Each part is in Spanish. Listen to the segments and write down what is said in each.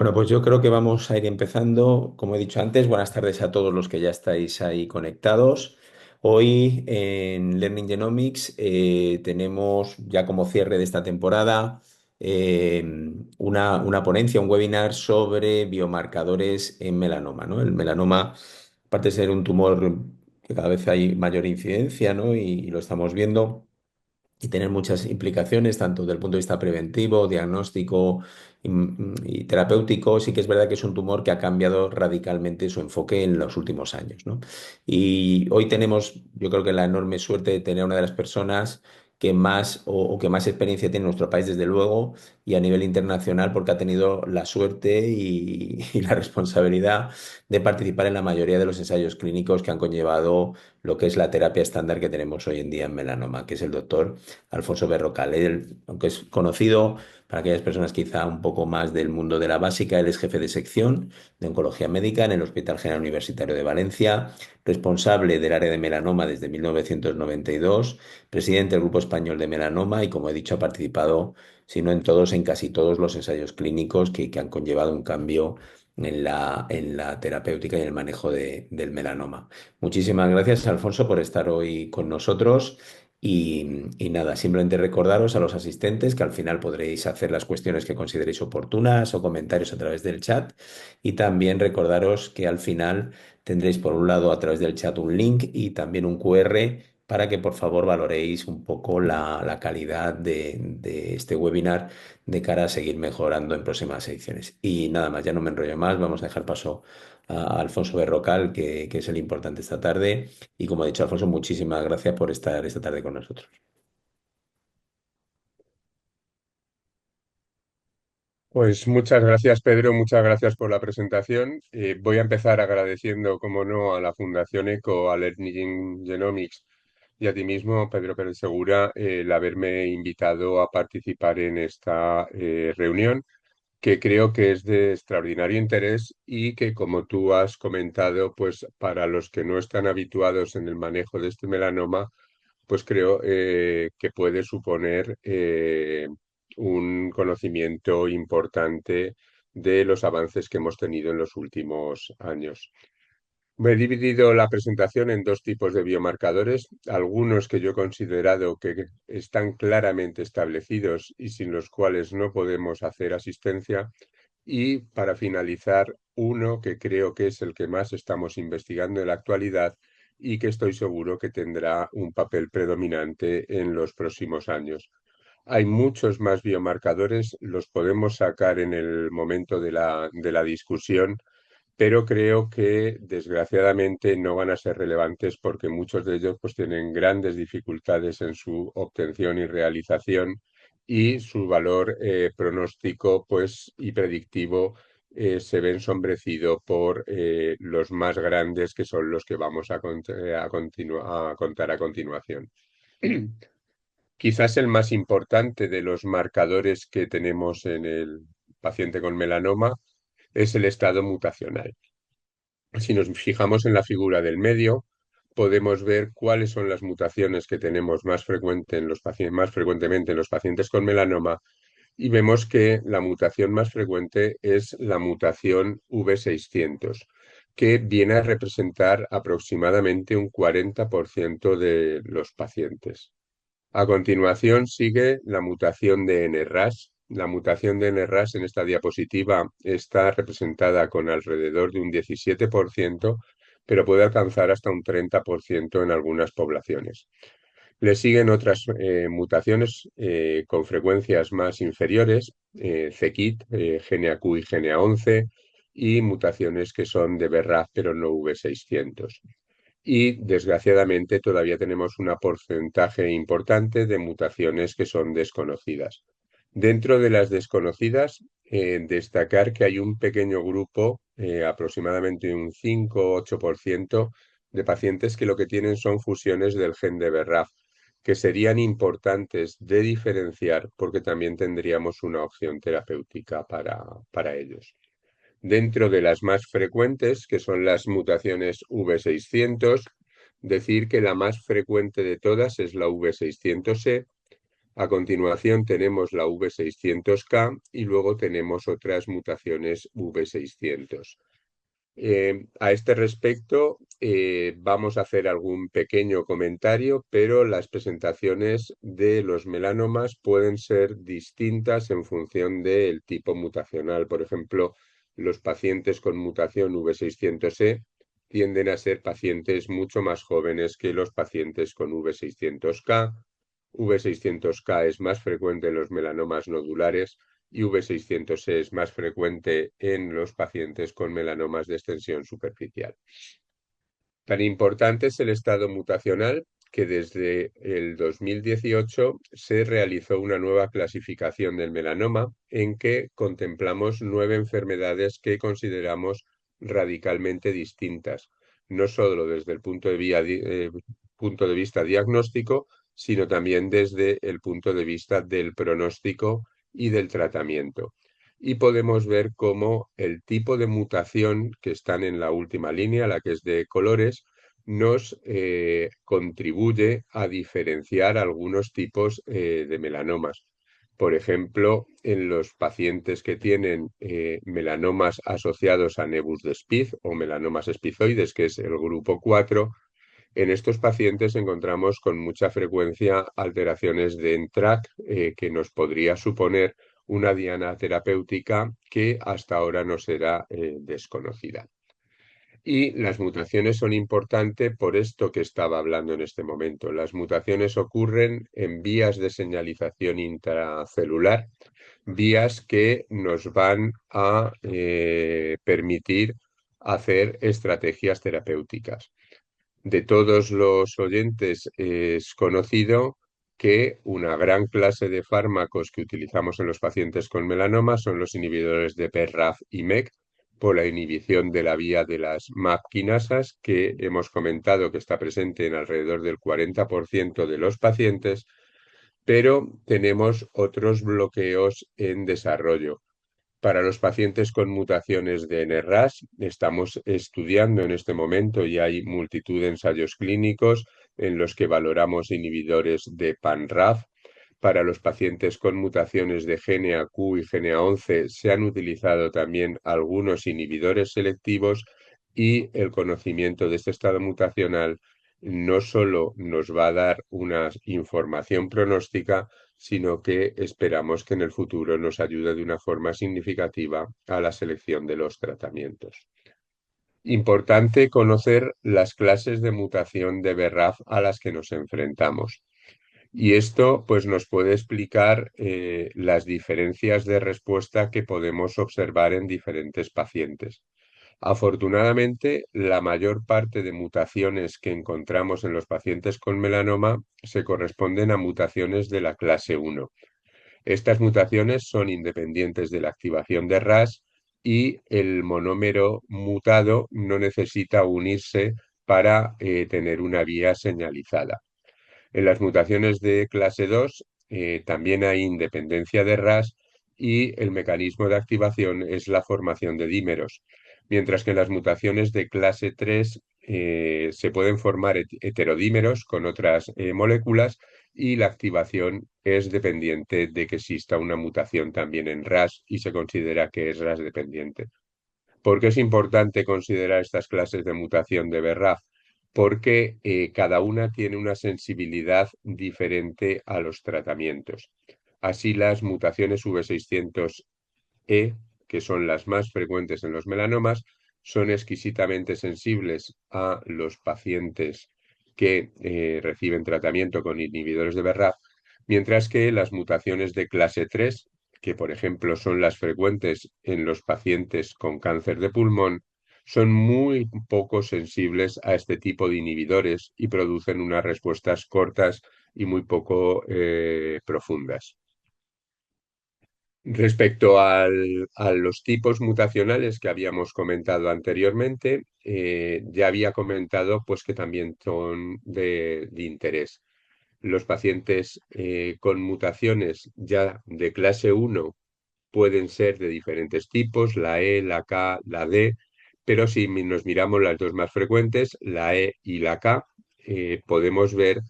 Bueno, pues yo creo que vamos a ir empezando. Como he dicho antes, buenas tardes a todos los que ya estáis ahí conectados. Hoy en Learning Genomics tenemos ya como cierre de esta temporada eh, una ponencia, un webinar sobre biomarcadores en melanoma, ¿no? El melanoma, aparte de ser un tumor que cada vez hay mayor incidencia, ¿no? Y lo estamos viendo y tener muchas implicaciones, tanto desde el punto de vista preventivo, diagnóstico y terapéutico. Sí que es verdad que es un tumor que ha cambiado radicalmente su enfoque en los últimos años, ¿no? Y hoy tenemos, yo creo que la enorme suerte de tener una de las personas que más o que más experiencia tiene en nuestro país, desde luego, y a nivel internacional, porque ha tenido la suerte y la responsabilidad de participar en la mayoría de los ensayos clínicos que han conllevado lo que es la terapia estándar que tenemos hoy en día en melanoma, que es el doctor Alfonso Berrocal. Él, aunque es conocido para aquellas personas quizá un poco más del mundo de la básica, él es jefe de sección de oncología médica en el Hospital General Universitario de Valencia, responsable del área de melanoma desde 1992, presidente del Grupo Español de Melanoma y, como he dicho, ha participado, si no en todos, en casi todos los ensayos clínicos que han conllevado un cambio en la terapéutica y el manejo del melanoma. Muchísimas gracias, Alfonso, por estar hoy con nosotros. Y nada, simplemente recordaros a los asistentes que al final podréis hacer las cuestiones que consideréis oportunas o comentarios a través del chat. Y también recordaros que al final tendréis por un lado a través del chat un link y también un QR para que por favor valoréis un poco la calidad de este webinar de cara a seguir mejorando en próximas ediciones. Y nada más, ya no me enrollo más, vamos a dejar paso a Alfonso Berrocal, que es el importante esta tarde. Y como ha dicho Alfonso, muchísimas gracias por estar esta tarde con nosotros. Pues muchas gracias, Pedro, muchas gracias por la presentación. Voy a empezar agradeciendo, como no, a la Fundación ECO, a Learning Genomics y a ti mismo, Pedro Pérez Segura, el haberme invitado a participar en esta reunión, que creo que es de extraordinario interés y que, como tú has comentado, pues para los que no están habituados en el manejo de este melanoma, pues creo que puede suponer un conocimiento importante de los avances que hemos tenido en los últimos años. Me he dividido la presentación en dos tipos de biomarcadores, algunos que yo he considerado que están claramente establecidos y sin los cuales no podemos hacer asistencia, y para finalizar, uno que creo que es el que más estamos investigando en la actualidad y que estoy seguro que tendrá un papel predominante en los próximos años. Hay muchos más biomarcadores, los podemos sacar en el momento de la discusión, pero creo que desgraciadamente no van a ser relevantes porque muchos de ellos pues tienen grandes dificultades en su obtención y realización, y su valor pronóstico pues y predictivo se ve ensombrecido por los más grandes, que son los que vamos a contar a continuación. Quizás el más importante de los marcadores que tenemos en el paciente con melanoma es el estado mutacional. Si nos fijamos en la figura del medio, podemos ver cuáles son las mutaciones que tenemos más frecuentemente en los pacientes con melanoma, y vemos que la mutación más frecuente es la mutación V600, que viene a representar aproximadamente un 40% de los pacientes. A continuación sigue la mutación de NRAS. La mutación de NRAS en esta diapositiva está representada con alrededor de un 17%, pero puede alcanzar hasta un 30% en algunas poblaciones. Le siguen otras mutaciones con frecuencias más inferiores, CKIT, GNAQ y GNA11, y mutaciones que son de BRAF pero no V600. Y desgraciadamente todavía tenemos un porcentaje importante de mutaciones que son desconocidas. Dentro de las desconocidas, destacar que hay un pequeño grupo, aproximadamente un 5 o 8% de pacientes que lo que tienen son fusiones del gen de BRAF, que serían importantes de diferenciar porque también tendríamos una opción terapéutica para ellos. Dentro de las más frecuentes, que son las mutaciones V600, decir que la más frecuente de todas es la V600E, A continuación tenemos la V600K y luego tenemos otras mutaciones V600. A este respecto, vamos a hacer algún pequeño comentario, pero las presentaciones de los melanomas pueden ser distintas en función del tipo mutacional. Por ejemplo, los pacientes con mutación V600E tienden a ser pacientes mucho más jóvenes que los pacientes con V600K. V600K es más frecuente en los melanomas nodulares y V600E es más frecuente en los pacientes con melanomas de extensión superficial. Tan importante es el estado mutacional que desde el 2018 se realizó una nueva clasificación del melanoma en que contemplamos 9 enfermedades que consideramos radicalmente distintas, no solo desde el punto de vista diagnóstico, sino también desde el punto de vista del pronóstico y del tratamiento. Y podemos ver cómo el tipo de mutación que están en la última línea, la que es de colores, nos contribuye a diferenciar algunos tipos de melanomas. Por ejemplo, en los pacientes que tienen melanomas asociados a nevus de Spiez o melanomas espizoides, que es el grupo 4, en estos pacientes encontramos con mucha frecuencia alteraciones de NTRK que nos podría suponer una diana terapéutica que hasta ahora nos era desconocida. Y las mutaciones son importantes por esto que estaba hablando en este momento. Las mutaciones ocurren en vías de señalización intracelular, vías que nos van a permitir hacer estrategias terapéuticas. De todos los oyentes es conocido que una gran clase de fármacos que utilizamos en los pacientes con melanoma son los inhibidores de BRAF y MEK por la inhibición de la vía de las MAP quinasas, que hemos comentado que está presente en alrededor del 40% de los pacientes, pero tenemos otros bloqueos en desarrollo. Para los pacientes con mutaciones de NRAS, estamos estudiando en este momento y hay multitud de ensayos clínicos en los que valoramos inhibidores de PANRAF. Para los pacientes con mutaciones de GNAQ y GNA11 se han utilizado también algunos inhibidores selectivos y el conocimiento de este estado mutacional no solo nos va a dar una información pronóstica, sino que esperamos que en el futuro nos ayude de una forma significativa a la selección de los tratamientos. Importante conocer las clases de mutación de BRAF a las que nos enfrentamos. Y esto pues, nos puede explicar las diferencias de respuesta que podemos observar en diferentes pacientes. Afortunadamente, la mayor parte de mutaciones que encontramos en los pacientes con melanoma se corresponden a mutaciones de la clase 1. Estas mutaciones son independientes de la activación de RAS y el monómero mutado no necesita unirse para tener una vía señalizada. En las mutaciones de clase 2 también hay independencia de RAS y el mecanismo de activación es la formación de dímeros, mientras que en las mutaciones de clase 3 se pueden formar heterodímeros con otras moléculas y la activación es dependiente de que exista una mutación también en RAS y se considera que es RAS dependiente. ¿Por qué es importante considerar estas clases de mutación de BRAF? Porque cada una tiene una sensibilidad diferente a los tratamientos. Así, las mutaciones V600E, que son las más frecuentes en los melanomas, son exquisitamente sensibles a los pacientes que reciben tratamiento con inhibidores de BRAF, mientras que las mutaciones de clase 3, que por ejemplo son las frecuentes en los pacientes con cáncer de pulmón, son muy poco sensibles a este tipo de inhibidores y producen unas respuestas cortas y muy poco profundas. Respecto a los tipos mutacionales que habíamos comentado anteriormente, ya había comentado pues, que también son de interés. Los pacientes con mutaciones ya de clase 1 pueden ser de diferentes tipos, la E, la K, la D, pero si nos miramos las dos más frecuentes, la E y la K, podemos ver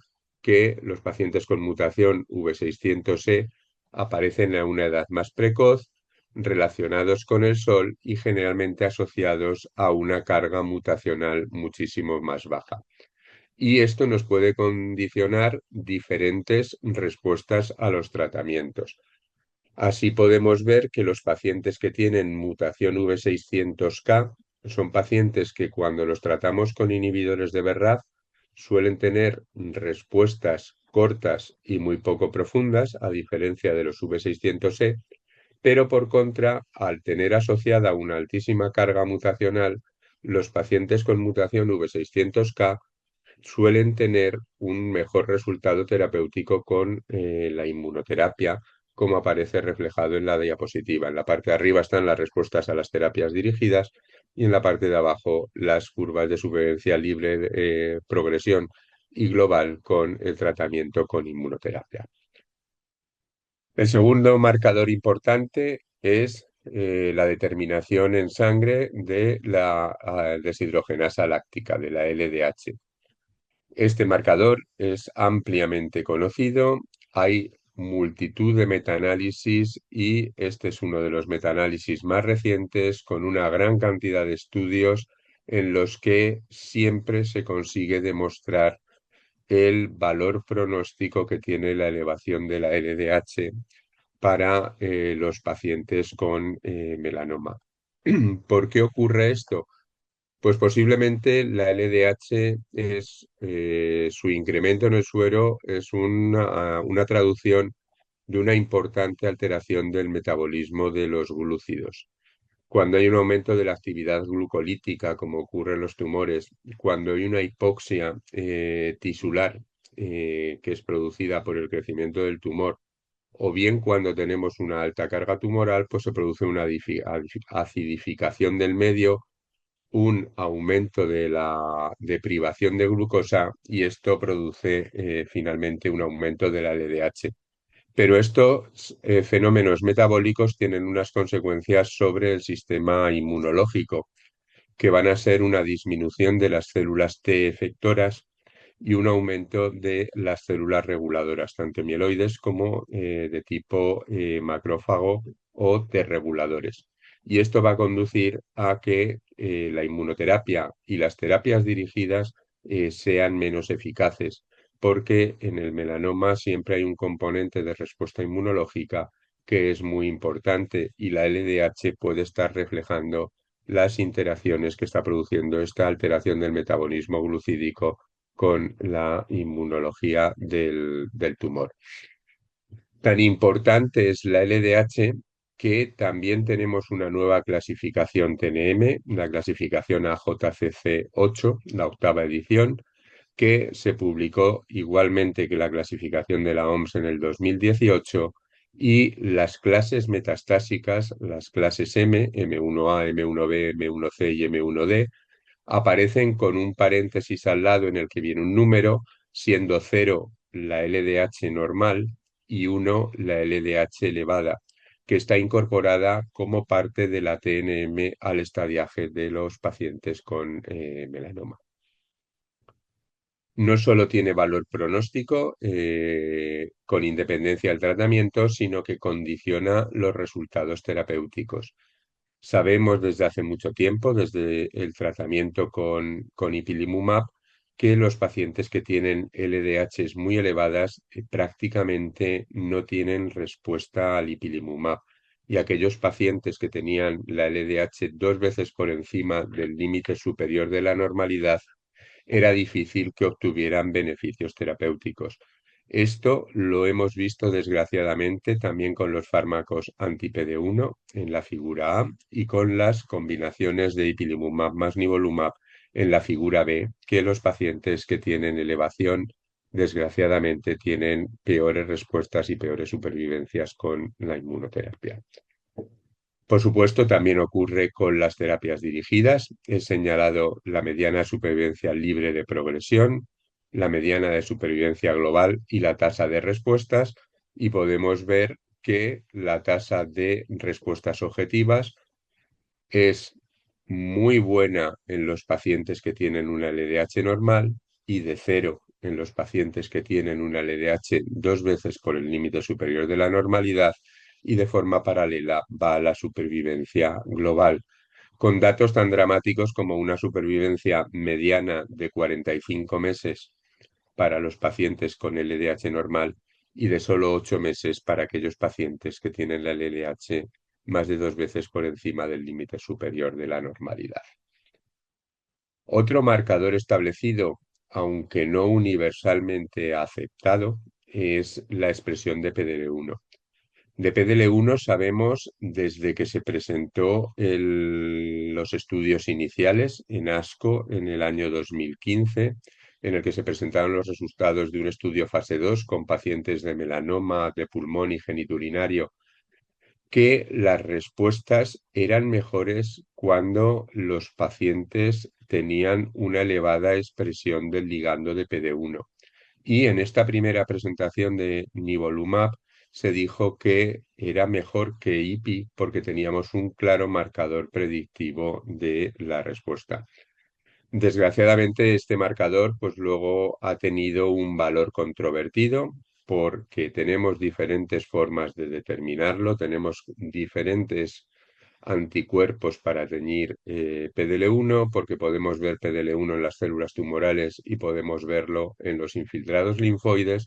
que los pacientes con mutación V600E aparecen a una edad más precoz, relacionados con el sol y generalmente asociados a una carga mutacional muchísimo más baja. Y esto nos puede condicionar diferentes respuestas a los tratamientos. Así podemos ver que los pacientes que tienen mutación V600K son pacientes que cuando los tratamos con inhibidores de BRAF suelen tener respuestas cortas y muy poco profundas, a diferencia de los V600E, pero por contra, al tener asociada una altísima carga mutacional, los pacientes con mutación V600K suelen tener un mejor resultado terapéutico con la inmunoterapia, como aparece reflejado en la diapositiva. En la parte de arriba están las respuestas a las terapias dirigidas y en la parte de abajo las curvas de supervivencia libre, progresión y global con el tratamiento con inmunoterapia. El segundo marcador importante es la determinación en sangre de la deshidrogenasa láctica, de la LDH. Este marcador es ampliamente conocido, hay multitud de metaanálisis y este es uno de los metaanálisis más recientes con una gran cantidad de estudios en los que siempre se consigue demostrar el valor pronóstico que tiene la elevación de la LDH para los pacientes con melanoma. ¿Por qué ocurre esto? Pues posiblemente la LDH es su incremento en el suero es una traducción de una importante alteración del metabolismo de los glúcidos. Cuando hay un aumento de la actividad glucolítica, como ocurre en los tumores, cuando hay una hipoxia tisular que es producida por el crecimiento del tumor, o bien cuando tenemos una alta carga tumoral, pues se produce una acidificación del medio, un aumento de la deprivación de glucosa y esto produce finalmente un aumento de la LDH. Pero estos fenómenos metabólicos tienen unas consecuencias sobre el sistema inmunológico, que van a ser una disminución de las células T efectoras y un aumento de las células reguladoras, tanto mieloides como de tipo macrófago o T reguladores. Y esto va a conducir a que la inmunoterapia y las terapias dirigidas sean menos eficaces, porque en el melanoma siempre hay un componente de respuesta inmunológica que es muy importante y la LDH puede estar reflejando las interacciones que está produciendo esta alteración del metabolismo glucídico con la inmunología del tumor. Tan importante es la LDH que también tenemos una nueva clasificación TNM, la clasificación AJCC8, la octava edición, que se publicó igualmente que la clasificación de la OMS en el 2018 y las clases metastásicas, las clases M, M1A, M1B, M1C y M1D, aparecen con un paréntesis al lado en el que viene un número, siendo 0 la LDH normal y 1 la LDH elevada, que está incorporada como parte de la TNM al estadiaje de los pacientes con melanoma. No solo tiene valor pronóstico con independencia del tratamiento, sino que condiciona los resultados terapéuticos. Sabemos desde hace mucho tiempo, desde el tratamiento con ipilimumab, que los pacientes que tienen LDHs muy elevadas prácticamente no tienen respuesta al ipilimumab. Y aquellos pacientes que tenían la LDH dos veces por encima del límite superior de la normalidad, era difícil que obtuvieran beneficios terapéuticos. Esto lo hemos visto desgraciadamente también con los fármacos anti-PD1 en la figura A y con las combinaciones de ipilimumab más nivolumab en la figura B, que los pacientes que tienen elevación desgraciadamente tienen peores respuestas y peores supervivencias con la inmunoterapia. Por supuesto, también ocurre con las terapias dirigidas. He señalado la mediana supervivencia libre de progresión, la mediana de supervivencia global y la tasa de respuestas, y podemos ver que la tasa de respuestas objetivas es muy buena en los pacientes que tienen una LDH normal y de 0 en los pacientes que tienen un LDH 2 veces por el límite superior de la normalidad y de forma paralela va la supervivencia global, con datos tan dramáticos como una supervivencia mediana de 45 meses para los pacientes con LDH normal y de solo 8 meses para aquellos pacientes que tienen la LDH más de 2 veces por encima del límite superior de la normalidad. Otro marcador establecido, aunque no universalmente aceptado, es la expresión de PDL1. De PDL1 sabemos desde que se presentó los estudios iniciales en ASCO en el año 2015, en el que se presentaron los resultados de un estudio fase 2 con pacientes de melanoma de pulmón y genitourinario, que las respuestas eran mejores cuando los pacientes tenían una elevada expresión del ligando de PD1. Y en esta primera presentación de nivolumab se dijo que era mejor que IPI porque teníamos un claro marcador predictivo de la respuesta. Desgraciadamente, este marcador pues luego ha tenido un valor controvertido porque tenemos diferentes formas de determinarlo, tenemos diferentes anticuerpos para teñir PDL1, porque podemos ver PDL1 en las células tumorales y podemos verlo en los infiltrados linfoides,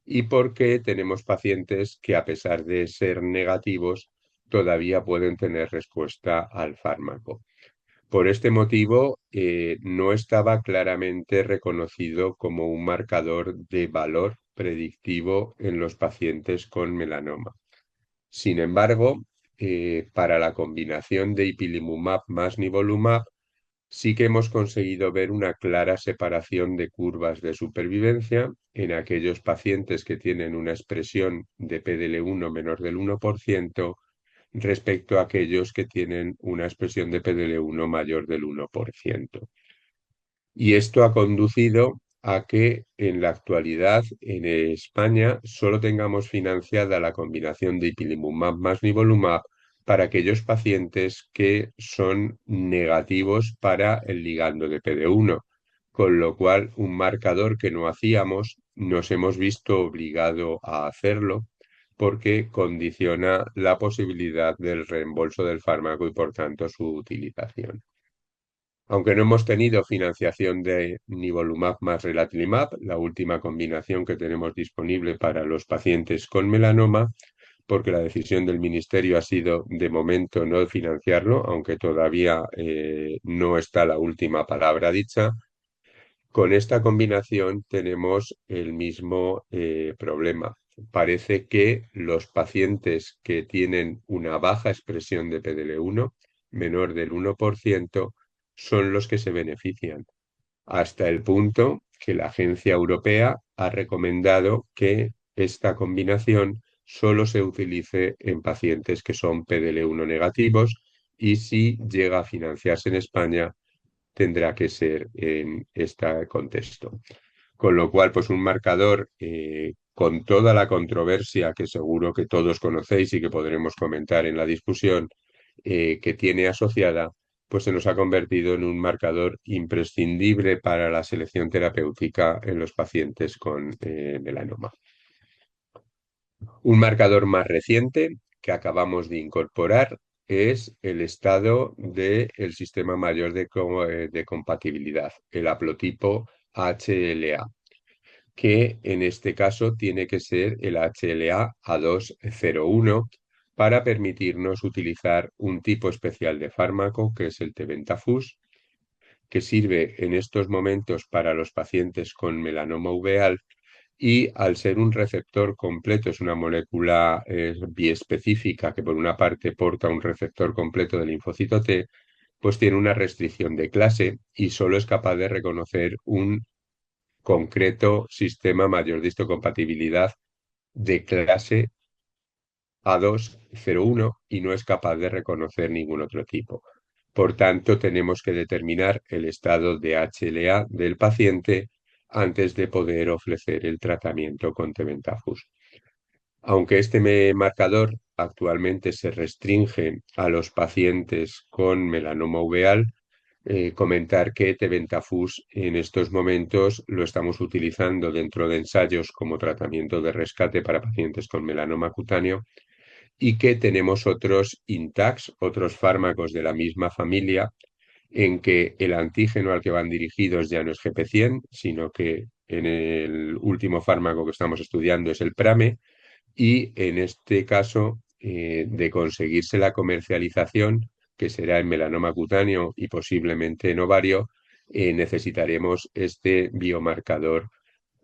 y porque tenemos pacientes que a pesar de ser negativos todavía pueden tener respuesta al fármaco. Por este motivo, no estaba claramente reconocido como un marcador de valor predictivo en los pacientes con melanoma. Sin embargo, para la combinación de ipilimumab más nivolumab, sí que hemos conseguido ver una clara separación de curvas de supervivencia en aquellos pacientes que tienen una expresión de PDL1 menor del 1% respecto a aquellos que tienen una expresión de PDL1 mayor del 1%. Y esto ha conducido a que en la actualidad en España solo tengamos financiada la combinación de ipilimumab más nivolumab para aquellos pacientes que son negativos para el ligando de PD1, con lo cual un marcador que no hacíamos nos hemos visto obligado a hacerlo porque condiciona la posibilidad del reembolso del fármaco y por tanto su utilización. Aunque no hemos tenido financiación de nivolumab más relatlimab, la última combinación que tenemos disponible para los pacientes con melanoma, porque la decisión del Ministerio ha sido de momento no financiarlo, aunque todavía no está la última palabra dicha. Con esta combinación tenemos el mismo problema. Parece que los pacientes que tienen una baja expresión de PDL1, menor del 1%, son los que se benefician, hasta el punto que la Agencia Europea ha recomendado que esta combinación solo se utilice en pacientes que son PDL1 negativos y si llega a financiarse en España tendrá que ser en este contexto. Con lo cual, pues un marcador con toda la controversia que seguro que todos conocéis y que podremos comentar en la discusión que tiene asociada, pues se nos ha convertido en un marcador imprescindible para la selección terapéutica en los pacientes con melanoma. Un marcador más reciente que acabamos de incorporar es el estado del sistema mayor de compatibilidad, el haplotipo HLA, que en este caso tiene que ser el HLA A201 para permitirnos utilizar un tipo especial de fármaco que es el tebentafusp, que sirve en estos momentos para los pacientes con melanoma uveal y al ser un receptor completo, es una molécula biespecífica que por una parte porta un receptor completo del linfocito T, pues tiene una restricción de clase y solo es capaz de reconocer un concreto sistema mayor de histocompatibilidad de clase A201 y no es capaz de reconocer ningún otro tipo. Por tanto, tenemos que determinar el estado de HLA del paciente antes de poder ofrecer el tratamiento con tebentafusp. Aunque este marcador actualmente se restringe a los pacientes con melanoma uveal, comentar que Tebentafus en estos momentos lo estamos utilizando dentro de ensayos como tratamiento de rescate para pacientes con melanoma cutáneo y que tenemos otros INTAX, otros fármacos de la misma familia, en que el antígeno al que van dirigidos ya no es GP100, sino que en el último fármaco que estamos estudiando es el PRAME, y en este caso, de conseguirse la comercialización, que será en melanoma cutáneo y posiblemente en ovario, necesitaremos este biomarcador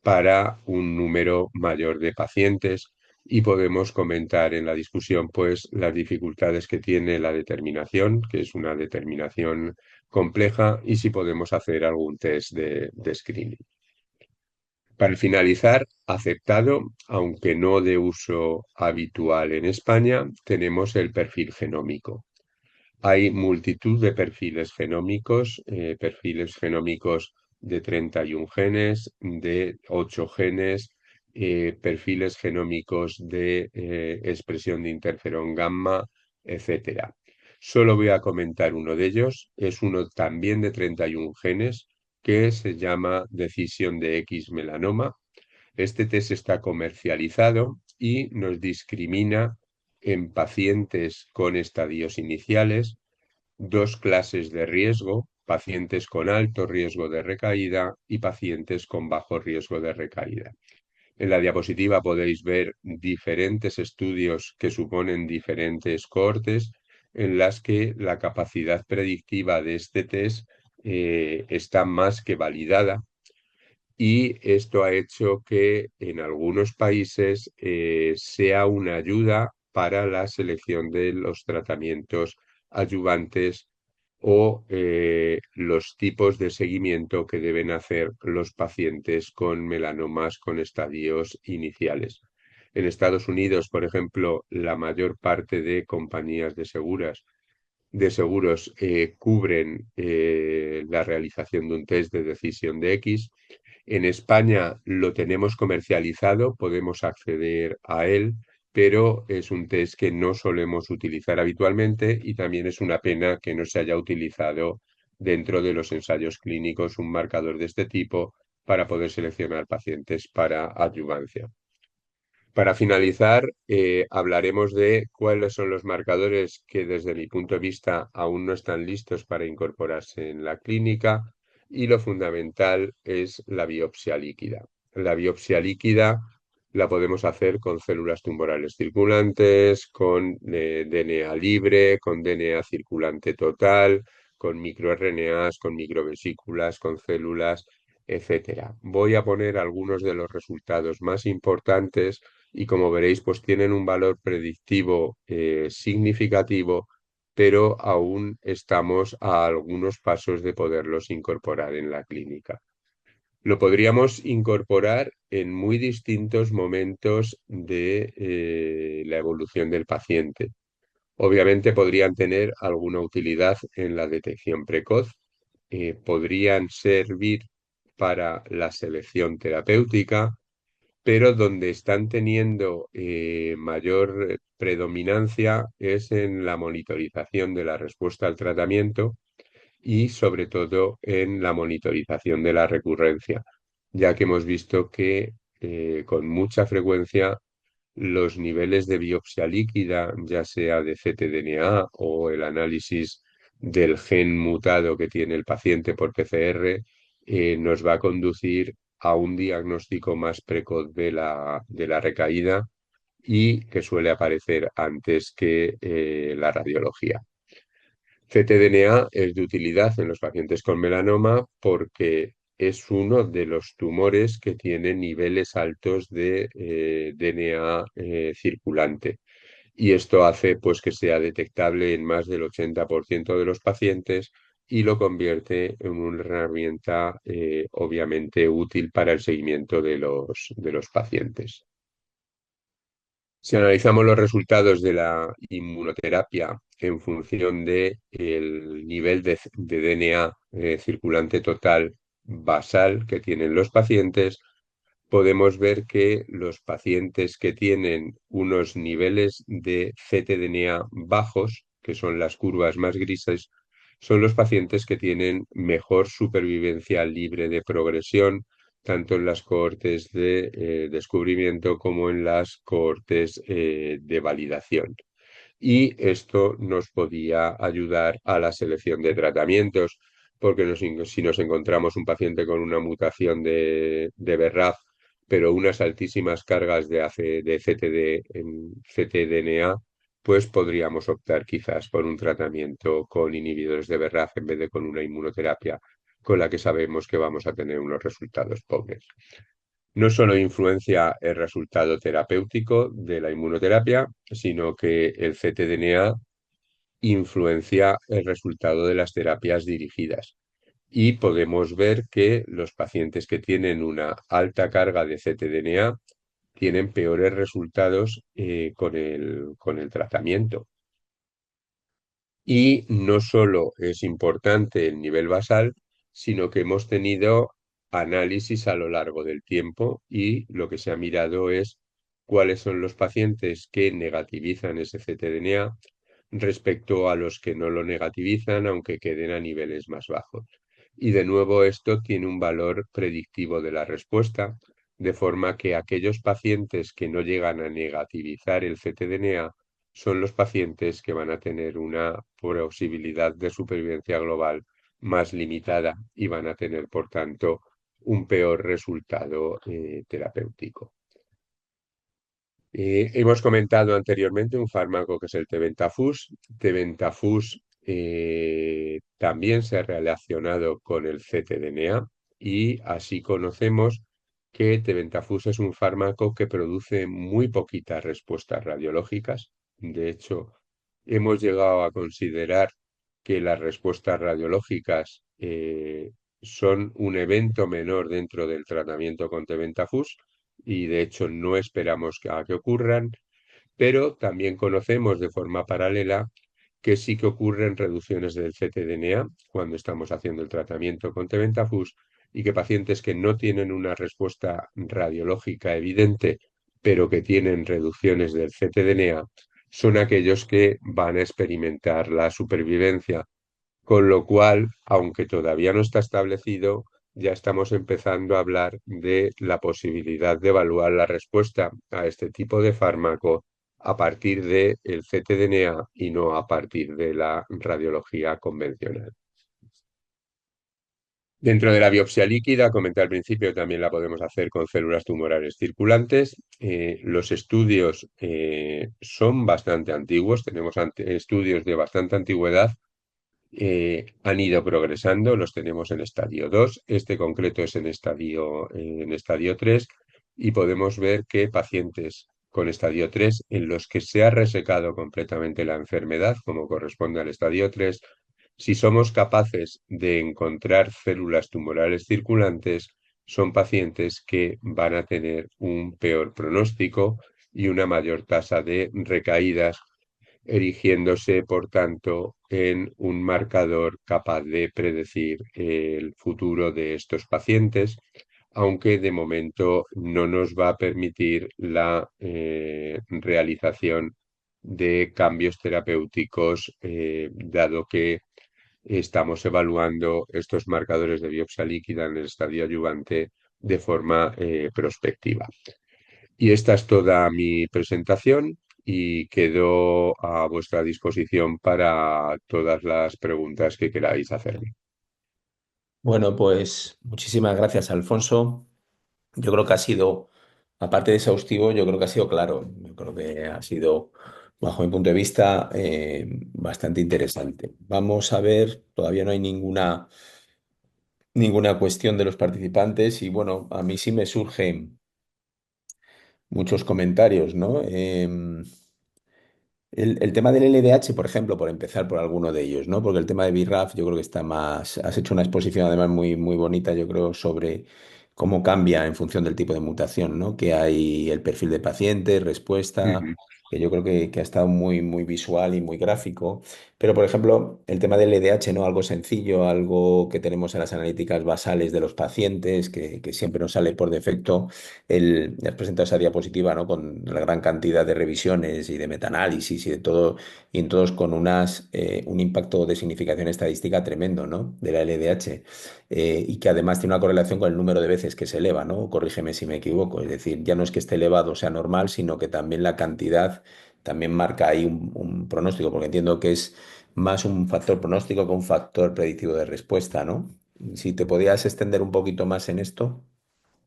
para un número mayor de pacientes y podemos comentar en la discusión pues las dificultades que tiene la determinación, que es una determinación compleja, y si podemos hacer algún test de screening. Para finalizar, aceptado, aunque no de uso habitual en España, tenemos el perfil genómico. Hay multitud de perfiles genómicos de 31 genes, de 8 genes, perfiles genómicos de expresión de interferón gamma, etcétera. Solo voy a comentar uno de ellos, es uno también de 31 genes, que se llama decisión de X melanoma. Este test está comercializado y nos discrimina en pacientes con estadios iniciales dos clases de riesgo: pacientes con alto riesgo de recaída y pacientes con bajo riesgo de recaída. En la diapositiva podéis ver diferentes estudios que suponen diferentes cohortes en las que la capacidad predictiva de este test está más que validada, y esto ha hecho que en algunos países sea una ayuda para la selección de los tratamientos adyuvantes o los tipos de seguimiento que deben hacer los pacientes con melanomas con estadios iniciales. En Estados Unidos, por ejemplo, la mayor parte de compañías de seguros cubren la realización de un test de decisión de X. En España lo tenemos comercializado, podemos acceder a él, pero es un test que no solemos utilizar habitualmente, y también es una pena que no se haya utilizado dentro de los ensayos clínicos un marcador de este tipo para poder seleccionar pacientes para adyuvancia. Para finalizar, hablaremos de cuáles son los marcadores que desde mi punto de vista aún no están listos para incorporarse en la clínica, y lo fundamental es la biopsia líquida. La biopsia líquida la podemos hacer con células tumorales circulantes, con DNA libre, con DNA circulante total, con microRNAs, con microvesículas, con células, etcétera. Voy a poner algunos de los resultados más importantes y, como veréis, pues tienen un valor predictivo significativo, pero aún estamos a algunos pasos de poderlos incorporar en la clínica. Lo podríamos incorporar en muy distintos momentos de la evolución del paciente. Obviamente podrían tener alguna utilidad en la detección precoz, podrían servir para la selección terapéutica, pero donde están teniendo mayor predominancia es en la monitorización de la respuesta al tratamiento y sobre todo en la monitorización de la recurrencia, ya que hemos visto que con mucha frecuencia los niveles de biopsia líquida, ya sea de ctDNA o el análisis del gen mutado que tiene el paciente por PCR, nos va a conducir a un diagnóstico más precoz de la recaída, y que suele aparecer antes que la radiología. ctDNA es de utilidad en los pacientes con melanoma porque es uno de los tumores que tiene niveles altos de DNA circulante, y esto hace pues que sea detectable en más del 80% de los pacientes y lo convierte en una herramienta obviamente útil para el seguimiento de los pacientes. Si analizamos los resultados de la inmunoterapia en función del nivel de DNA circulante total basal que tienen los pacientes, podemos ver que los pacientes que tienen unos niveles de ctDNA bajos, que son las curvas más grises, son los pacientes que tienen mejor supervivencia libre de progresión, tanto en las cohortes de descubrimiento como en las cohortes de validación. Y esto nos podía ayudar a la selección de tratamientos, porque si nos encontramos un paciente con una mutación de BRAF, pero unas altísimas cargas de CTD en ctDNA, pues podríamos optar quizás por un tratamiento con inhibidores de BRAF en vez de con una inmunoterapia con la que sabemos que vamos a tener unos resultados pobres. No solo influencia el resultado terapéutico de la inmunoterapia, sino que el ctDNA influencia el resultado de las terapias dirigidas. Y podemos ver que los pacientes que tienen una alta carga de ctDNA tienen peores resultados con el tratamiento. Y no solo es importante el nivel basal, sino que hemos tenido análisis a lo largo del tiempo y lo que se ha mirado es cuáles son los pacientes que negativizan ese ctDNA respecto a los que no lo negativizan, aunque queden a niveles más bajos. Y de nuevo esto tiene un valor predictivo de la respuesta, de forma que aquellos pacientes que no llegan a negativizar el ctDNA son los pacientes que van a tener una posibilidad de supervivencia global más limitada y van a tener, por tanto, un peor resultado terapéutico. Hemos comentado anteriormente un fármaco que es el tebentafus. Tebentafus también se ha relacionado con el ctDNA y así conocemos que tebentafus es un fármaco que produce muy poquitas respuestas radiológicas. De hecho, hemos llegado a considerar que las respuestas radiológicas son un evento menor dentro del tratamiento con tebentafus y de hecho no esperamos a que ocurran, pero también conocemos de forma paralela que sí que ocurren reducciones del ctDNA cuando estamos haciendo el tratamiento con tebentafus y que pacientes que no tienen una respuesta radiológica evidente, pero que tienen reducciones del ctDNA, son aquellos que van a experimentar la supervivencia, con lo cual, aunque todavía no está establecido, ya estamos empezando a hablar de la posibilidad de evaluar la respuesta a este tipo de fármaco a partir del ctDNA y no a partir de la radiología convencional. Dentro de la biopsia líquida, comenté al principio, también la podemos hacer con células tumorales circulantes. Los estudios son bastante antiguos, tenemos estudios de bastante antigüedad, han ido progresando, los tenemos en estadio 2, este concreto es en estadio 3 y podemos ver que pacientes con estadio 3 en los que se ha resecado completamente la enfermedad, como corresponde al estadio 3, si somos capaces de encontrar células tumorales circulantes, son pacientes que van a tener un peor pronóstico y una mayor tasa de recaídas, erigiéndose, por tanto, en un marcador capaz de predecir el futuro de estos pacientes, aunque de momento no nos va a permitir la realización de cambios terapéuticos, dado que estamos evaluando estos marcadores de biopsia líquida en el estadio adyuvante de forma prospectiva. Y esta es toda mi presentación y quedo a vuestra disposición para todas las preguntas que queráis hacerme. Bueno, pues muchísimas gracias, Alfonso. Yo creo que ha sido, aparte de exhaustivo, yo creo que ha sido claro. Yo creo que ha sido, bajo mi punto de vista, bastante interesante. Vamos a ver, todavía no hay ninguna cuestión de los participantes y bueno, a mí sí me surgen muchos comentarios, ¿no? El tema del LDH, por ejemplo, por empezar por alguno de ellos, ¿no? Porque el tema de BRAF yo creo que está más. Has hecho una exposición además muy, muy bonita, yo creo, sobre cómo cambia en función del tipo de mutación, ¿no? Que hay el perfil de paciente, respuesta. que yo creo que ha estado muy, muy visual y muy gráfico. Pero, por ejemplo, el tema del LDH, ¿no? Algo sencillo, algo que tenemos en las analíticas basales de los pacientes, que siempre nos sale por defecto. Ya has presentado esa diapositiva, ¿no? Con la gran cantidad de revisiones y de metaanálisis y de todo, y en todos con un impacto de significación estadística tremendo, ¿no? De la LDH. Y que además tiene una correlación con el número de veces que se eleva, ¿no? Corrígeme si me equivoco. Es decir, ya no es que esté elevado o sea normal, sino que también la cantidad también marca ahí un pronóstico, porque entiendo que es más un factor pronóstico que un factor predictivo de respuesta, ¿no? Si te podías extender un poquito más en esto.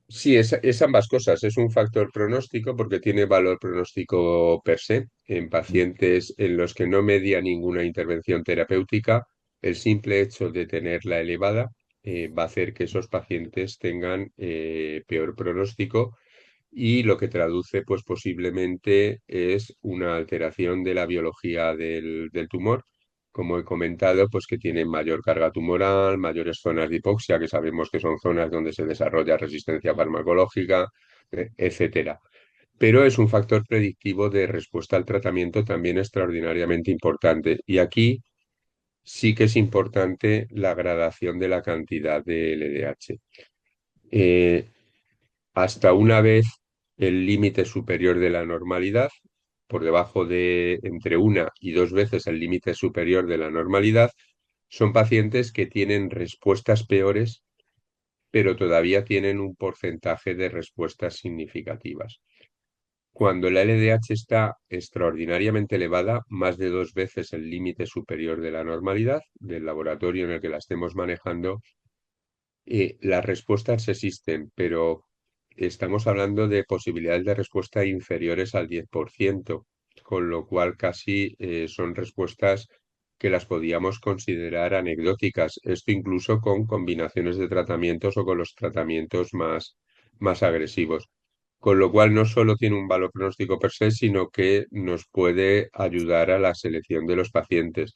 Sí, es ambas cosas. Es un factor pronóstico porque tiene valor pronóstico per se. En pacientes en los que no media ninguna intervención terapéutica, el simple hecho de tenerla elevada va a hacer que esos pacientes tengan peor pronóstico y lo que traduce pues posiblemente es una alteración de la biología del tumor. Como he comentado, pues que tienen mayor carga tumoral, mayores zonas de hipoxia, que sabemos que son zonas donde se desarrolla resistencia farmacológica, etcétera. Pero es un factor predictivo de respuesta al tratamiento también extraordinariamente importante. Y aquí sí que es importante la gradación de la cantidad de LDH. Eh, Hasta una vez el límite superior de la normalidad, por debajo de entre una y dos veces el límite superior de la normalidad, son pacientes que tienen respuestas peores, pero todavía tienen un porcentaje de respuestas significativas. Cuando la LDH está extraordinariamente elevada, más de dos veces el límite superior de la normalidad del laboratorio en el que la estemos manejando, las respuestas existen, pero estamos hablando de posibilidades de respuesta inferiores al 10%, con lo cual casi son respuestas que las podíamos considerar anecdóticas. Esto incluso con combinaciones de tratamientos o con los tratamientos más agresivos. Con lo cual no solo tiene un valor pronóstico per se, sino que nos puede ayudar a la selección de los pacientes.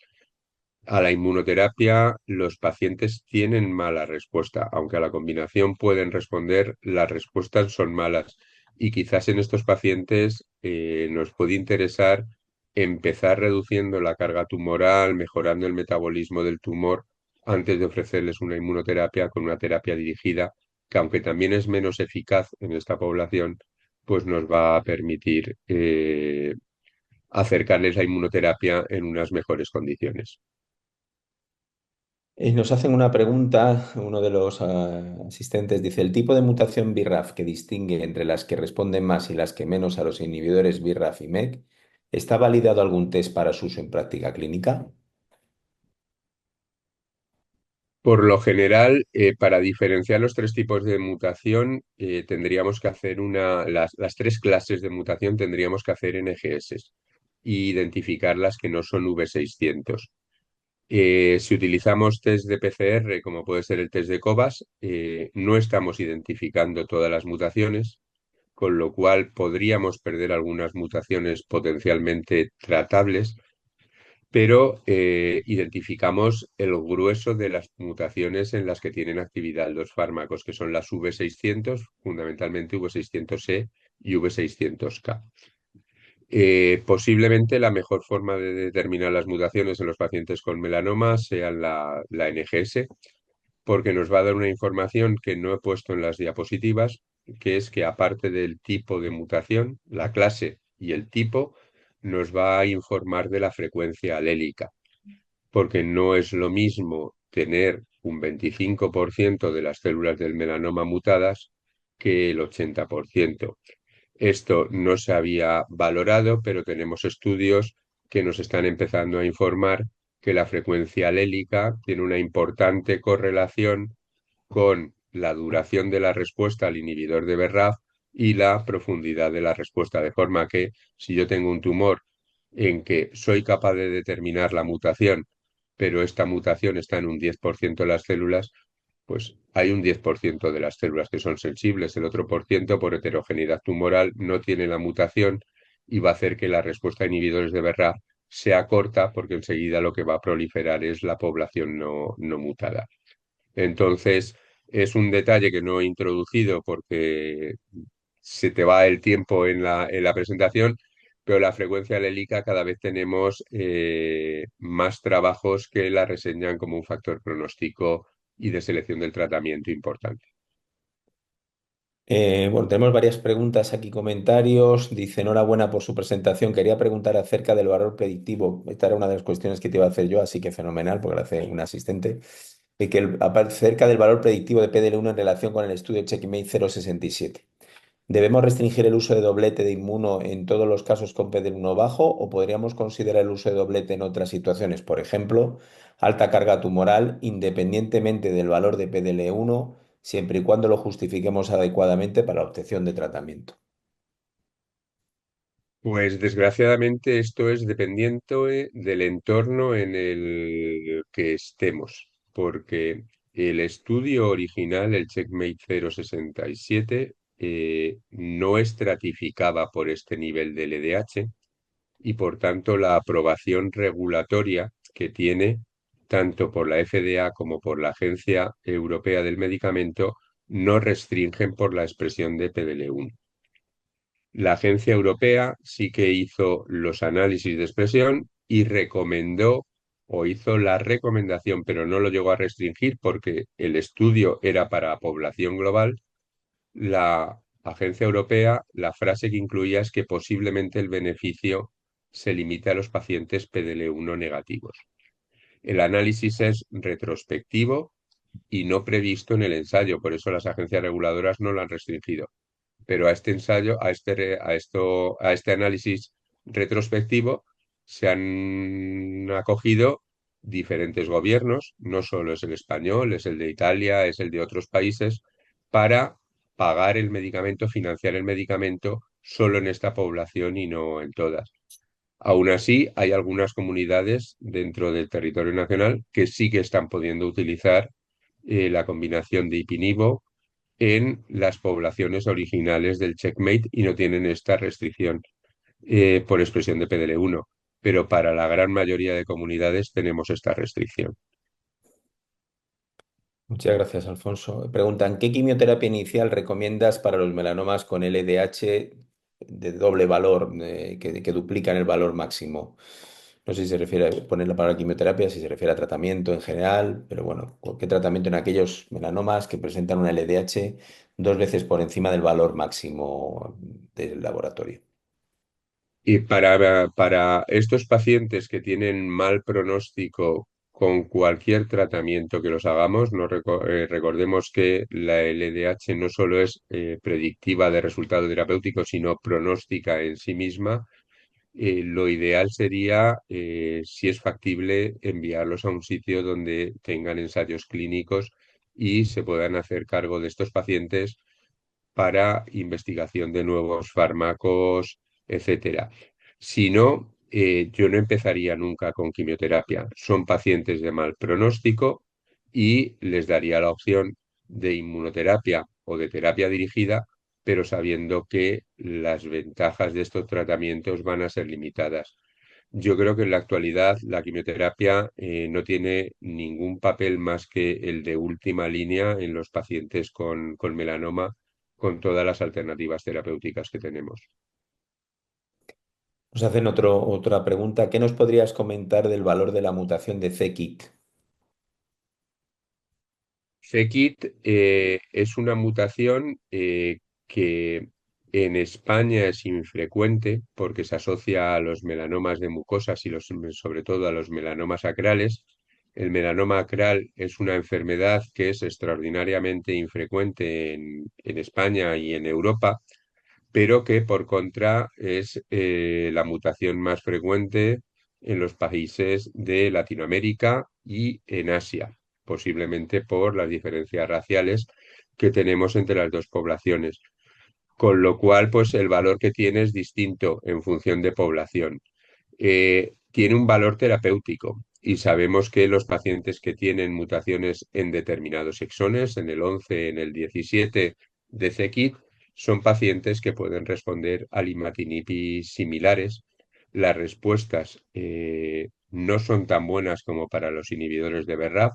A la inmunoterapia, los pacientes tienen mala respuesta, aunque a la combinación pueden responder, las respuestas son malas. Y quizás en estos pacientes nos puede interesar empezar reduciendo la carga tumoral, mejorando el metabolismo del tumor, antes de ofrecerles una inmunoterapia con una terapia dirigida, que aunque también es menos eficaz en esta población, pues nos va a permitir acercarles la inmunoterapia en unas mejores condiciones. Nos hacen una pregunta, uno de los asistentes dice, ¿el tipo de mutación BRAF que distingue entre las que responden más y las que menos a los inhibidores BRAF y MEK, ¿está validado algún test para su uso en práctica clínica? Por lo general, para diferenciar los tres tipos de mutación, tendríamos que hacer las tres clases de mutación tendríamos que hacer NGS e identificar las que no son V600. Si utilizamos test de PCR, como puede ser el test de COBAS, no estamos identificando todas las mutaciones, con lo cual podríamos perder algunas mutaciones potencialmente tratables, pero identificamos el grueso de las mutaciones en las que tienen actividad los fármacos, que son las V600, fundamentalmente V600E y V600K. Posiblemente la mejor forma de determinar las mutaciones en los pacientes con melanoma sea la NGS, porque nos va a dar una información que no he puesto en las diapositivas, que es que aparte del tipo de mutación, la clase y el tipo, nos va a informar de la frecuencia alélica, porque no es lo mismo tener un 25% de las células del melanoma mutadas que el 80%. Esto no se había valorado, pero tenemos estudios que nos están empezando a informar que la frecuencia alélica tiene una importante correlación con la duración de la respuesta al inhibidor de BRAF y la profundidad de la respuesta, de forma que si yo tengo un tumor en que soy capaz de determinar la mutación, pero esta mutación está en un 10% de las células, pues hay un 10% de las células que son sensibles, el otro por ciento por heterogeneidad tumoral no tiene la mutación y va a hacer que la respuesta a inhibidores de BRAF sea corta porque enseguida lo que va a proliferar es la población no mutada. Entonces, es un detalle que no he introducido porque se te va el tiempo en la presentación, pero la frecuencia allélica cada vez tenemos más trabajos que la reseñan como un factor pronóstico y de selección del tratamiento importante. Bueno, tenemos varias preguntas aquí, comentarios. Dice, enhorabuena por su presentación. Quería preguntar acerca del valor predictivo. Esta era una de las cuestiones que te iba a hacer yo, así que fenomenal, porque lo hace un asistente. Acerca del valor predictivo de PDL1 en relación con el estudio Checkmate 067. ¿Debemos restringir el uso de doblete de inmuno en todos los casos con PDL1 bajo o podríamos considerar el uso de doblete en otras situaciones? Por ejemplo, alta carga tumoral, independientemente del valor de PDL1, siempre y cuando lo justifiquemos adecuadamente para la obtención de tratamiento. Pues desgraciadamente esto es dependiente del entorno en el que estemos, porque el estudio original, el Checkmate 067, no estratificaba por este nivel de LDH y por tanto la aprobación regulatoria que tiene tanto por la FDA como por la Agencia Europea del Medicamento no restringen por la expresión de PDL1. La agencia europea sí que hizo los análisis de expresión y recomendó o hizo la recomendación, pero no lo llegó a restringir porque el estudio era para población global. La agencia europea, la frase que incluía es que posiblemente el beneficio se limite a los pacientes PDL1 negativos. El análisis es retrospectivo y no previsto en el ensayo, por eso las agencias reguladoras no lo han restringido, pero a este ensayo, a este análisis retrospectivo, se han acogido diferentes gobiernos, no solo es el español, es el de Italia, es el de otros países, para pagar el medicamento, financiar el medicamento solo en esta población y no en todas. Aún así, hay algunas comunidades dentro del territorio nacional que sí que están pudiendo utilizar la combinación de Ipinivo en las poblaciones originales del checkmate y no tienen esta restricción por expresión de PDL1. Pero para la gran mayoría de comunidades tenemos esta restricción. Muchas gracias, Alfonso. Preguntan, ¿qué quimioterapia inicial recomiendas para los melanomas con LDH de doble valor, que duplican el valor máximo? No sé si se refiere a poner la palabra quimioterapia, si se refiere a tratamiento en general, pero bueno, ¿qué tratamiento en aquellos melanomas que presentan una LDH dos veces por encima del valor máximo del laboratorio? Y para estos pacientes que tienen mal pronóstico con cualquier tratamiento que los hagamos, recordemos que la LDH no solo es predictiva de resultado terapéutico, sino pronóstica en sí misma. Lo ideal sería, si es factible, enviarlos a un sitio donde tengan ensayos clínicos y se puedan hacer cargo de estos pacientes para investigación de nuevos fármacos, etcétera. Si no, yo no empezaría nunca con quimioterapia. Son pacientes de mal pronóstico y les daría la opción de inmunoterapia o de terapia dirigida, pero sabiendo que las ventajas de estos tratamientos van a ser limitadas. Yo creo que en la actualidad la quimioterapia no tiene ningún papel más que el de última línea en los pacientes con melanoma, con todas las alternativas terapéuticas que tenemos. Nos hacen otra pregunta. ¿Qué nos podrías comentar del valor de la mutación de CKIT? CKIT es una mutación que en España es infrecuente porque se asocia a los melanomas de mucosas y sobre todo a los melanomas acrales. El melanoma acral es una enfermedad que es extraordinariamente infrecuente en España y en Europa, pero que por contra es la mutación más frecuente en los países de Latinoamérica y en Asia, posiblemente por las diferencias raciales que tenemos entre las dos poblaciones. Con lo cual, pues el valor que tiene es distinto en función de población. Tiene un valor terapéutico y sabemos que los pacientes que tienen mutaciones en determinados exones, en el 11, en el 17 de CKIT, son pacientes que pueden responder al imatinib y similares. Las respuestas no son tan buenas como para los inhibidores de BRAF,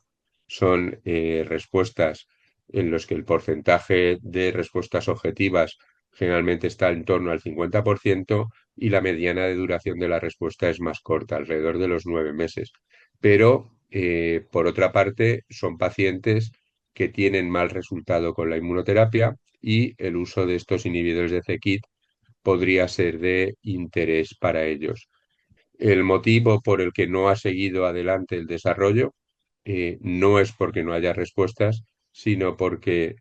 son respuestas en los que el porcentaje de respuestas objetivas generalmente está en torno al 50% y la mediana de duración de la respuesta es más corta, alrededor de los 9 meses. Pero, por otra parte, son pacientes que tienen mal resultado con la inmunoterapia y el uso de estos inhibidores de c-KIT podría ser de interés para ellos. El motivo por el que no ha seguido adelante el desarrollo no es porque no haya respuestas, sino porque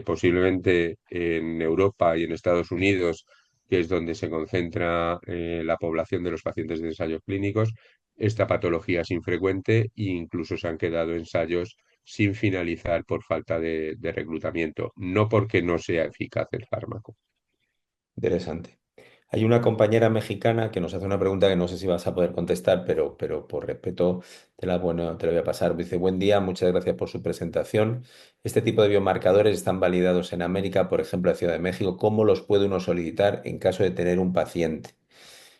posiblemente en Europa y en Estados Unidos, que es donde se concentra la población de los pacientes de ensayos clínicos, esta patología es infrecuente e incluso se han quedado ensayos sin finalizar por falta de reclutamiento, no porque no sea eficaz el fármaco. Interesante. Hay una compañera mexicana que nos hace una pregunta que no sé si vas a poder contestar, pero por respeto bueno, te la voy a pasar. Dice, buen día, muchas gracias por su presentación. Este tipo de biomarcadores están validados en América, por ejemplo, en Ciudad de México. ¿Cómo los puede uno solicitar en caso de tener un paciente?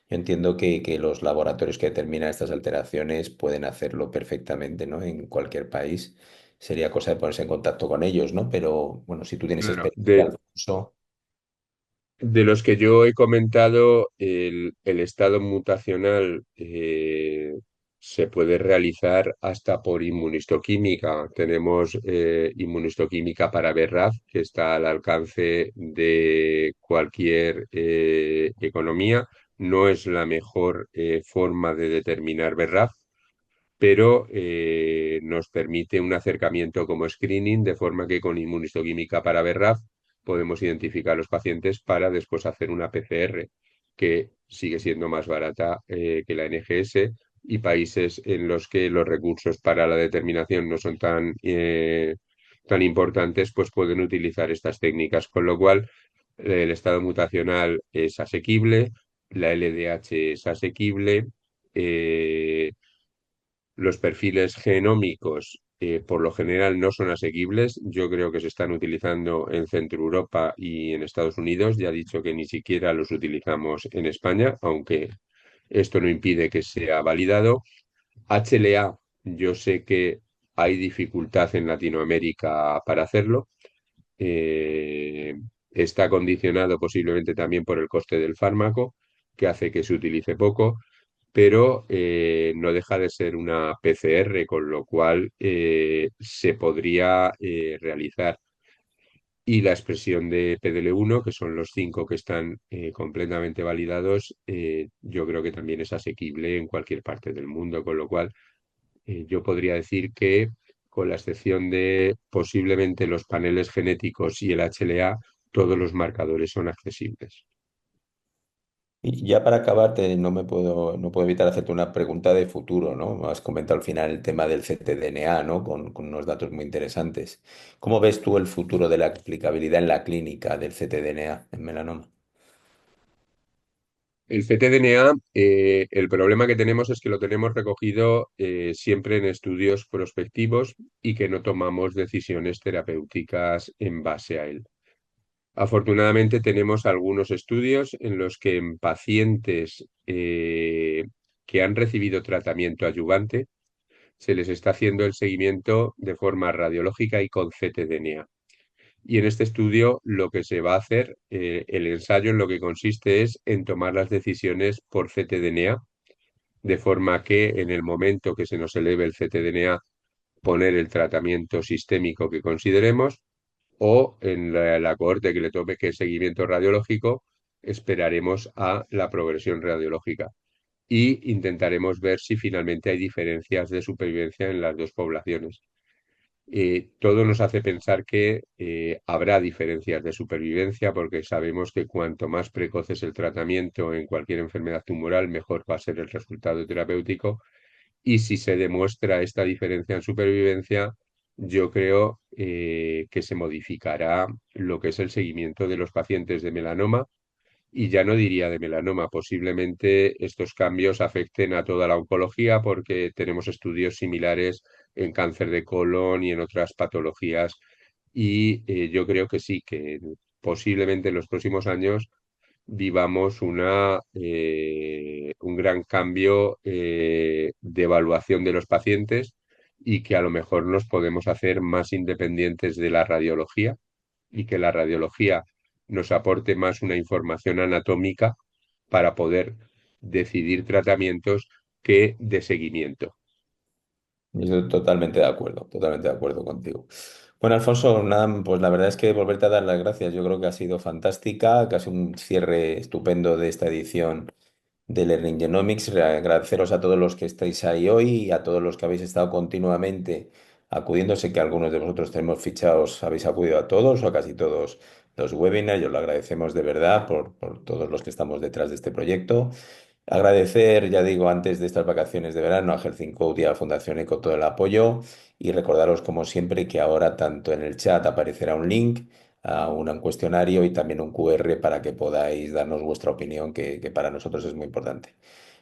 Yo entiendo que los laboratorios que determinan estas alteraciones pueden hacerlo perfectamente, ¿no? En cualquier país. Sería cosa de ponerse en contacto con ellos, ¿no? Pero bueno, si tú tienes Claro. experiencia, Alfonso. De los que yo he comentado, el estado mutacional se puede realizar hasta por inmunistoquímica. Tenemos inmunistoquímica para BRAF, que está al alcance de cualquier economía. No es la mejor forma de determinar BRAF, pero nos permite un acercamiento como screening, de forma que con inmunistoquímica para BRAF podemos identificar a los pacientes para después hacer una PCR, que sigue siendo más barata que la NGS, y países en los que los recursos para la determinación no son tan importantes, pues pueden utilizar estas técnicas, con lo cual el estado mutacional es asequible, la LDH es asequible. eh, los perfiles genómicos, por lo general, no son asequibles. Yo creo que se están utilizando en Centro Europa y en Estados Unidos. Ya he dicho que ni siquiera los utilizamos en España, aunque esto no impide que sea validado. HLA, yo sé que hay dificultad en Latinoamérica para hacerlo. Eh, Está condicionado posiblemente también por el coste del fármaco, que hace que se utilice poco, pero no deja de ser una PCR, con lo cual se podría realizar. Y la expresión de PDL1, que son los cinco que están completamente validados, yo creo que también es asequible en cualquier parte del mundo, con lo cual yo podría decir que, con la excepción de posiblemente los paneles genéticos y el HLA, todos los marcadores son accesibles. Y ya para acabarte, no puedo evitar hacerte una pregunta de futuro, ¿no? Has comentado al final el tema del ctDNA, ¿no? Con unos datos muy interesantes. ¿Cómo ves tú el futuro de la aplicabilidad en la clínica del ctDNA en melanoma? El ctDNA, el problema que tenemos es que lo tenemos recogido siempre en estudios prospectivos y que no tomamos decisiones terapéuticas en base a él. Afortunadamente tenemos algunos estudios en los que en pacientes que han recibido tratamiento adyuvante se les está haciendo el seguimiento de forma radiológica y con ctDNA. Y en este estudio lo que se va a hacer, el ensayo en lo que consiste es en tomar las decisiones por ctDNA, de forma que en el momento que se nos eleve el ctDNA, poner el tratamiento sistémico que consideremos, o en la cohorte que le toque que es seguimiento radiológico, esperaremos a la progresión radiológica y intentaremos ver si finalmente hay diferencias de supervivencia en las dos poblaciones. Todo nos hace pensar que habrá diferencias de supervivencia, porque sabemos que cuanto más precoz es el tratamiento en cualquier enfermedad tumoral, mejor va a ser el resultado terapéutico. Y si se demuestra esta diferencia en supervivencia, yo creo que se modificará lo que es el seguimiento de los pacientes de melanoma, y ya no diría de melanoma. Posiblemente estos cambios afecten a toda la oncología, porque tenemos estudios similares en cáncer de colon y en otras patologías. Y yo creo que sí, que posiblemente en los próximos años vivamos un gran cambio de evaluación de los pacientes, y que a lo mejor nos podemos hacer más independientes de la radiología, y que la radiología nos aporte más una información anatómica para poder decidir tratamientos que de seguimiento. Yo estoy totalmente de acuerdo contigo. Bueno, Alfonso, nada, pues la verdad es que volverte a dar las gracias. Yo creo que ha sido fantástica, casi un cierre estupendo de esta edición de Learning Genomics. Agradeceros a todos los que estáis ahí hoy y a todos los que habéis estado continuamente acudiendo. Sé que algunos de vosotros tenemos fichados, habéis acudido a todos o a casi todos los webinars. Yo lo agradecemos de verdad por todos los que estamos detrás de este proyecto. Agradecer, ya digo, antes de estas vacaciones de verano a Health Code y a la Fundación Eco todo el apoyo y recordaros, como siempre, que ahora tanto en el chat aparecerá un link a un cuestionario y también un QR para que podáis darnos vuestra opinión, que para nosotros es muy importante.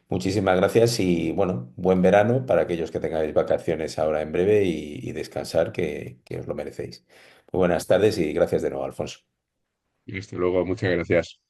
Muchísimas gracias y bueno, buen verano para aquellos que tengáis vacaciones ahora en breve y descansar, que os lo merecéis. Muy buenas tardes y gracias de nuevo, Alfonso. Y hasta luego, muchas gracias.